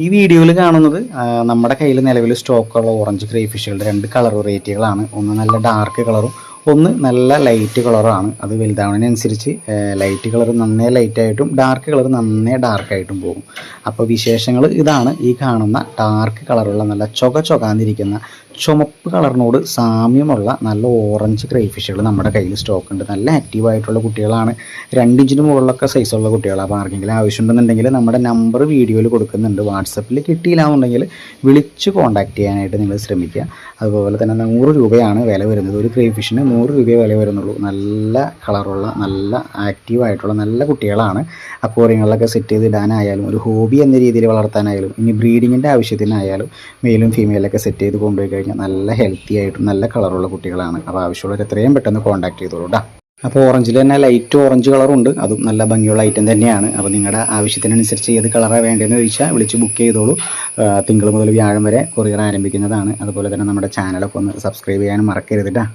ഈ വീഡിയോയിൽ കാണുന്നത് നമ്മുടെ കയ്യിൽ നിലവിൽ സ്റ്റോക്കുള്ള ഓറഞ്ച് ക്രേ ഫിഷുകളുടെ 2 കളർ വെറൈറ്റികളാണ്. ഒന്ന് നല്ല ഡാർക്ക് കളറും ഒന്ന് നല്ല ലൈറ്റ് കളറാണ്. അത് വലുതാവുന്നതിനനുസരിച്ച് ലൈറ്റ് കളർ നന്നേ ലൈറ്റായിട്ടും ഡാർക്ക് കളർ നന്നേ ഡാർക്കായിട്ടും പോകും. അപ്പോൾ വിശേഷങ്ങൾ ഇതാണ്. ഈ കാണുന്ന ഡാർക്ക് കളറുള്ള നല്ല ചൊകാന്നിരിക്കുന്ന ചുമപ്പ് കളറിനോട് സാമ്യമുള്ള നല്ല ഓറഞ്ച് ക്രേ ഫിഷുകൾ നമ്മുടെ കയ്യിൽ സ്റ്റോക്ക് ഉണ്ട്. നല്ല ആക്റ്റീവായിട്ടുള്ള കുട്ടികളാണ്. 2 ഇഞ്ചിന് മുകളിലൊക്കെ സൈസുള്ള കുട്ടികളാണ്. അപ്പോൾ ആർക്കെങ്കിലും ആവശ്യമുണ്ടെന്നുണ്ടെങ്കിൽ നമ്മുടെ നമ്പർ വീഡിയോയിൽ കൊടുക്കുന്നുണ്ട്. വാട്സപ്പിൽ കിട്ടിയില്ല എന്നുണ്ടെങ്കിൽ വിളിച്ച് കോൺടാക്റ്റ് ചെയ്യാനായിട്ട് നിങ്ങൾ ശ്രമിക്കുക. അതുപോലെ തന്നെ 100 രൂപയാണ് വില വരുന്നത്. ഒരു ക്രേ ഫിഷിന് 100 രൂപയെ വില വരുന്നുള്ളൂ. നല്ല കളറുള്ള നല്ല ആക്റ്റീവായിട്ടുള്ള നല്ല കുട്ടികളാണ്. അക്വേറിയങ്ങളിലൊക്കെ സെറ്റ് ചെയ്ത് ഇടാനായാലും ഒരു ഹോബി എന്ന രീതിയിൽ വളർത്താനായാലും ഇനി ബ്രീഡിങ്ങിൻ്റെ ആവശ്യത്തിനായാലും മെയിലും ഫീമെയിലൊക്കെ സെറ്റ് ചെയ്ത് കൊണ്ടുപോയി കഴിഞ്ഞാൽ നല്ല ഹെൽത്തി ആയിട്ടും നല്ല കളറുള്ള കുട്ടികളാണ്. അപ്പോൾ ആവശ്യമുള്ളവർ എത്രയും പെട്ടെന്ന് കോൺടാക്ട് ചെയ്തോളൂ കേട്ടോ. അപ്പോൾ ഓറഞ്ചിൽ തന്നെ ലൈറ്റ് ഓറഞ്ച് കളറുണ്ട്. അതും നല്ല ഭംഗിയുള്ള ഐറ്റം തന്നെയാണ്. അപ്പോൾ നിങ്ങളുടെ ആവശ്യത്തിനനുസരിച്ച് ഏത് കളറാണ് വേണ്ടതെന്ന് ചോദിച്ചാൽ വിളിച്ച് ബുക്ക് ചെയ്തോളൂ. തിങ്കൾ മുതൽ വ്യാഴം വരെ കൊറിയർ ആരംഭിക്കുന്നതാണ്. അതുപോലെ തന്നെ നമ്മുടെ ചാനലൊക്കെ ഒന്ന് സബ്സ്ക്രൈബ് ചെയ്യാനും മറക്കരുത് കേട്ടോ.